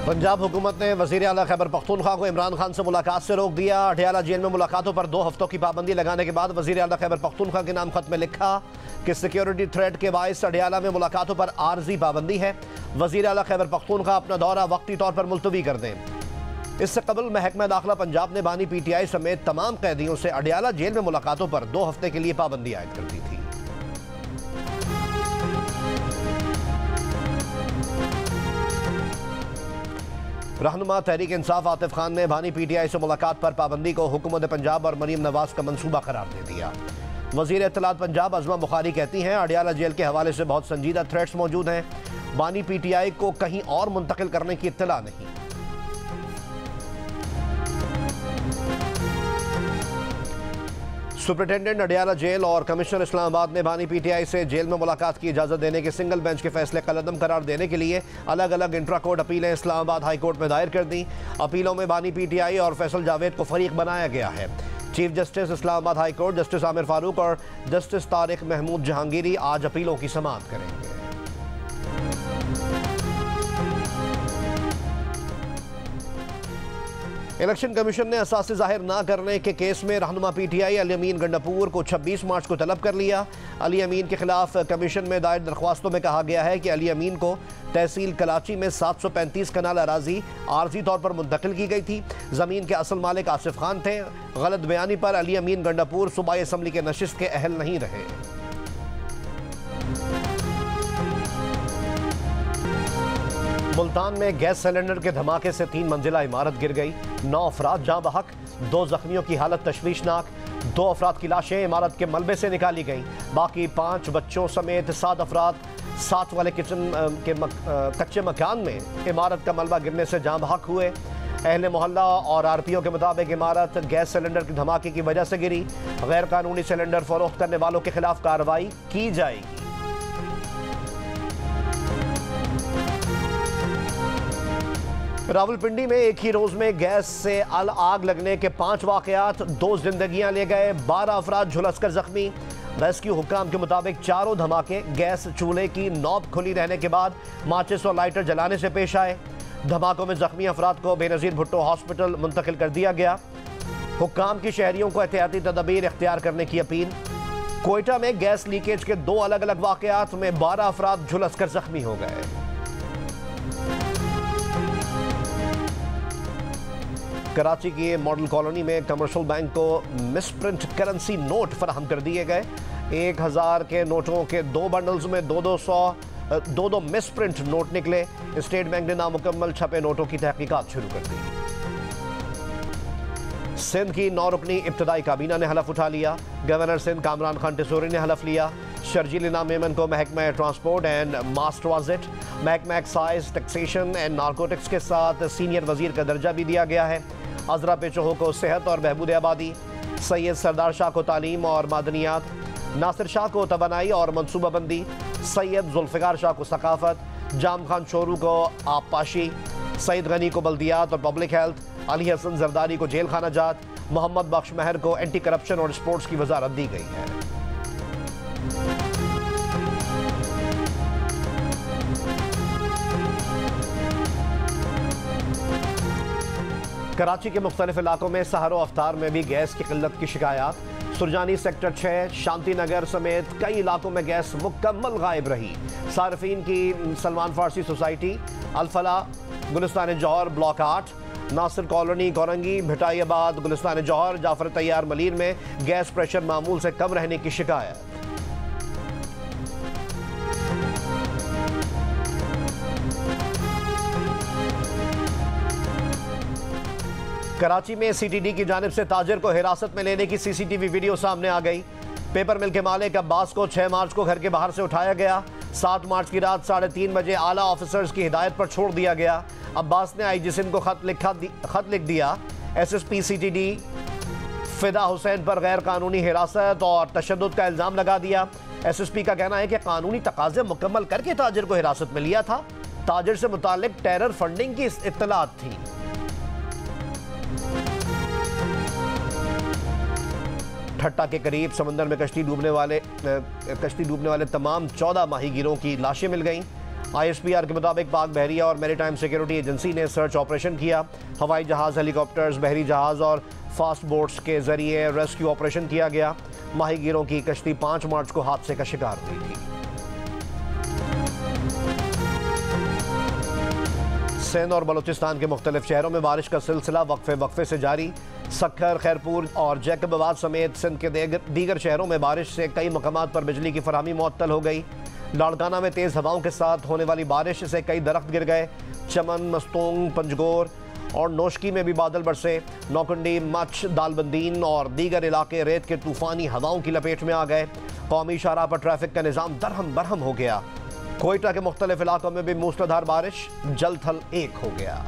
पंजाब हुकूमत ने वज़ीर आला खैबर पख्तूनख्वा को इमरान खान से मुलाकात से रोक दिया। अडयाला जेल में मुलाकातों पर 2 हफ्तों की पाबंदी लगाने के बाद वज़ीर आला खैबर पख्तूनख्वा के नाम खत में लिखा कि सिक्योरिटी थ्रेट के बायस अडयाला में मुलाकातों पर आर्जी पाबंदी है। वज़ीर आला खैबर पख्तूनख्वा अपना दौरा वक्ती तौर पर मुलतवी कर दें। इससे कबल महकमा दाखिला पंजाब ने बानी PTI समेत तमाम कैदियों से अडयाला जेल में मुलाकातों पर 2 हफ्ते के लिए पाबंदी आयद कर दी थी। रहनुमा तहरीक इंसाफ आतिफ खान ने बानी PTI से मुलाकात पर पाबंदी को हुकूमत पंजाब और मरीम नवाज का मंसूबा करार दे दिया। वज़ीर इत्तलात पंजाब अज़मा बुखारी कहती हैं अडयाला जेल के हवाले से बहुत संजीदा थ्रेट्स मौजूद हैं। बानी PTI को कहीं और मुंतकिल करने की इत्तला नहीं। सुपरिटेंडेंट अडयाला जेल और कमिश्नर इस्लामाबाद ने बानी PTI से जेल में मुलाकात की इजाज़त देने के सिंगल बेंच के फैसले कलअदम करार देने के लिए अलग अलग इंट्रा कोर्ट अपीलें इस्लामाबाद हाई कोर्ट में दायर कर दी। अपीलों में बानी PTI और फैसल जावेद को फरीक बनाया गया है। Chief justice Islamabad high court justice Aamir Farooq और जस्टिस तारिक महमूद जहांगीरी आज अपीलों की समाअत करेंगे। इलेक्शन कमीशन ने असासे जाहिर न करने के केस में रहनुमा PTI अली अमीन गंडापुर को 26 मार्च को तलब कर लिया। अली अमीन के खिलाफ कमीशन में दायर दरख्वास्तों में कहा गया है कि अली अमीन को तहसील कराची में 735 कनाल अराजी आर्जी तौर पर मुंतकिल की गई थी। ज़मीन के असल मालिक आसिफ खान थे। गलत बयानी पर अली अमीन गंडापुर सूबाई असम्बली के नशिस्त के अहल नहीं रहे। मुल्तान में गैस सिलेंडर के धमाके से 3 मंजिला इमारत गिर गई। 9 अफराद जाँ बहक, 2 जख्मियों की हालत तशवीशनाक। 2 अफराद की लाशें इमारत के मलबे से निकाली गईं। बाकी 5 बच्चों समेत 7 अफराद साथ वाले किचन के कच्चे मकान में इमारत का मलबा गिरने से जाँ बहक हुए। अहले मोहल्ला और RPO के मुताबिक इमारत गैस सिलेंडर के धमाके की वजह से गिरी। गैर कानूनी सिलेंडर फरोख्त करने वालों के खिलाफ कार्रवाई की जाएगी। रावलपिंडी में एक ही रोज में गैस से आग लगने के 5 वाकयात, 2 जिंदगियां ले गए, 12 अफराद झुलसकर जख्मी। रेस्क्यू हुक्काम के मुताबिक चारों धमाके गैस चूल्हे की नॉब खुली रहने के बाद माचिस और लाइटर जलाने से पेश आए। धमाकों में जख्मी अफराद को बेनजीर भुट्टो हॉस्पिटल मुंतकिल कर दिया गया। हुक्काम की शहरियों को एहतियाती तदबीर इख्तियार करने की अपील। कोयटा में गैस लीकेज के 2 अलग अलग वाकयात में 12 अफराद झुलसकर जख्मी हो गए। कराची की मॉडल कॉलोनी में कमर्शियल बैंक को मिसप्रिंट करेंसी नोट फराहम कर दिए गए। 1000 के नोटों के 2 बंडल्स में 2 मिसप्रिंट नोट निकले। स्टेट बैंक ने नामुकम्मल छपे नोटों की तहकीकात शुरू कर दी। सिंध की 9 रुकनी इब्तदाई काबीना ने हलफ उठा लिया। गवर्नर सिंध कामरान खान टिसोरी ने हलफ लिया। शर्जील इनाम मेमन को महकमा ट्रांसपोर्ट एंड मास ट्रांजिट, महकमा एक्साइज, टैक्सेशन एंड नारकोटिक्स के साथ सीनियर वजीर का दर्जा भी दिया गया है। अजरा पेचोहो को सेहत और बहबूद आबादी, सैयद सरदार शाह को तालीम और मादनियात, नासिर शाह को तवानाई और मनसूबाबंदी, सैयद जुल्फ़िकार शाह को सकाफत, जाम खान शोरू को आबपाशी, सईद गनी को बल्दियात और पब्लिक हेल्थ, अली हसन जरदारी को जेल खाना जात, मोहम्मद बख्श महर को एंटी करप्शन और स्पोर्ट्स की वजारत दी गई है। कराची के मुख्तलिफ इलाकों में सहरो अफ्तार में भी गैस की किल्लत की शिकायत। सुरजानी सेक्टर 6, शांति नगर समेत कई इलाकों में गैस मुकम्मल गायब रही। सार्फिन की सलमान फारसी सोसाइटी, अलफला, गुलिस्तान जौहर ब्लॉक 8, नासिर कॉलोनी, कोरंगी, भिटाईबाद, गुलिस्तान जौहर, जाफर तैयार मलीर में गैस प्रेशर मामूल से कम रहने की शिकायत। कराची में CTD की जानिब से ताजिर को हिरासत में लेने की CCTV वीडियो सामने आ गई। पेपर मिल के मालिक अब्बास को 6 मार्च को घर के बाहर से उठाया गया। 7 मार्च की रात 3:30 बजे आला ऑफिसर्स की हिदायत पर छोड़ दिया गया। अब्बास ने IG सिंध को खत लिख दिया। SSP CTD फिदा हुसैन पर गैर कानूनी हिरासत और तशद्दुद का इल्ज़ाम लगा दिया। SSP का कहना है कि कानूनी तकाजे मुकम्मल करके ताजिर को हिरासत में लिया था। ताजिर से मुतालिक टेरर फंडिंग की इत्तलात थी। ठट्टा के करीब समंदर में कश्ती डूबने वाले तमाम 14 माहीगीरों की लाशें मिल गईं। ISPR के मुताबिक पाक बहरिया और मैरीटाइम सिक्योरिटी एजेंसी ने सर्च ऑपरेशन किया। हवाई जहाज़, हेलीकॉप्टर्स, बहरी जहाज़ और फास्ट बोट्स के जरिए रेस्क्यू ऑपरेशन किया गया। माहीगीरों की कश्ती 5 मार्च को हादसे का शिकार हुई थी। सिंध और बलूचिस्तान के मुख्तलिफ शहरों में बारिश का सिलसिला वक्फे से जारी। सक्खर, खैरपुर और जैकबाबाद समेत सिंध के दीगर शहरों में बारिश से कई मकामात पर बिजली की फराहमी मुअत्तल हो गई। लाड़काना में तेज़ हवाओं के साथ होने वाली बारिश से कई दरख्त गिर गए। चमन, मस्तूंग, पंजगोर और नोशकी में भी बादल बरसे। नौकुंडी, मच, दालबंदीन और दीगर इलाके रेत के तूफानी हवाओं की लपेट में आ गए। कौमी शाहराह पर ट्रैफिक का निज़ाम दरहम बरहम हो गया। कोयटा के मुख्तलिफ इलाकों में भी मूसलाधार बारिश, जल थल एक हो गया।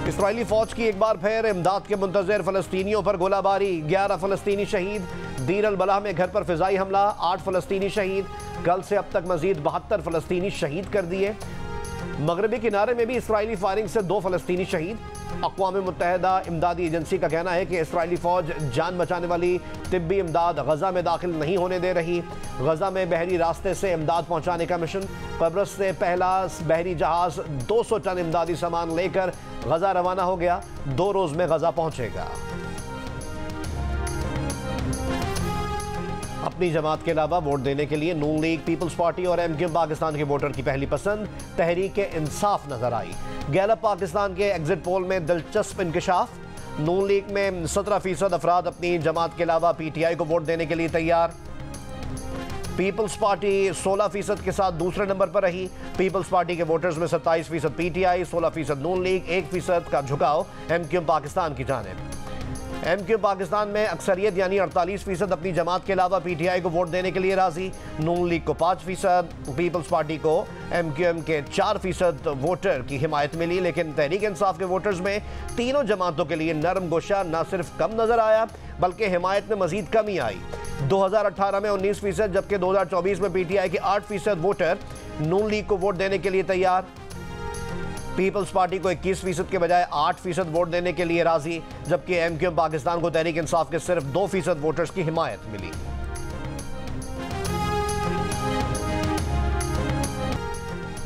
इसराइली फौज की एक बार फिर इमदाद के मुंतज़िर फलस्तीनियों पर गोलाबारी। 11 फलस्तीनी शहीद। दीर अल बलाह में घर पर फिजाई हमला, 8 फलस्तीनी शहीद। कल से अब तक मजीद 72 फलस्तीनी शहीद कर दिए। मगरबी किनारे में भी इसराइली फायरिंग से 2 फलस्तीनी शहीद। अक़वाम मुत्तहिदा इमदादी एजेंसी का कहना है कि इसराइली फ़ौज जान बचाने वाली तिब्बी इमदाद गज़ा में दाखिल नहीं होने दे रही। गज़ा में बहरी रास्ते से इमदाद पहुँचाने का मिशन। कब्रस से पहला बहरी जहाज़ 200 टन इमदादी सामान लेकर गज़ा रवाना हो गया। 2 रोज़ में गज़ा पहुँचेगा। अपनी जमात के अलावा वोट देने के लिए नून लीग, पीपल्स पार्टी और MQM पाकिस्तान के वोटर की पहली पसंद तहरीक इंसाफ नजर आई। गैलप पाकिस्तान के एग्जिट पोल में दिलचस्प इंकशाफ। नून लीग में 17% अफराद अपनी जमात के अलावा PTI को वोट देने के लिए तैयार। पीपल्स पार्टी 16% के साथ दूसरे नंबर पर रही। पीपल्स पार्टी के वोटर्स में 27% PTI, 16% नून लीग, 1% का झुकाव MQM पाकिस्तान की जानिब। MQM पाकिस्तान में अक्सरियत यानी 48% अपनी जमात के अलावा PTI को वोट देने के लिए राजी। नून लीग को 5%, पीपल्स पार्टी को MQM के 4% वोटर की हिमायत मिली। लेकिन तहरीक इंसाफ के वोटर्स में तीनों जमातों के लिए नरम गोशा न सिर्फ कम नजर आया बल्कि हिमायत में मजीद कमी आई। 2018 में 19%, जबकि 2024 में PTI के 8% वोटर नून लीग को वोट देने के लिए तैयार। पीपल्स पार्टी को 21% के बजाय 8% वोट देने के लिए राजी, जबकि MQM पाकिस्तान को तहरीक इंसाफ के सिर्फ 2% वोटर्स की हिमायत मिली।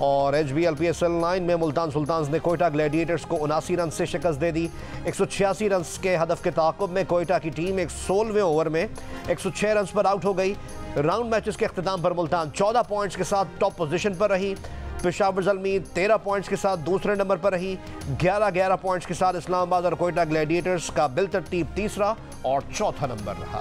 और HBL PSL 9 में मुल्तान सुल्तान्स ने कोयटा ग्लैडिएटर्स को 79 रन से शिकस्त दे दी। 186 रन के हदफ के ताक़ुब में कोयटा की टीम 16वें ओवर में 106 रन पर आउट हो गई। राउंड मैचेस के अख्ताम पर मुल्तान 14 पॉइंट्स के साथ टॉप पोजीशन पर रही। पेशावर ज़ल्मी 13 पॉइंट्स के साथ दूसरे नंबर पर रही। 11 पॉइंट्स के साथ इस्लामाबाद और कोयटा ग्लैडिएटर्स का बिलतरतीब तीसरा और चौथा नंबर रहा।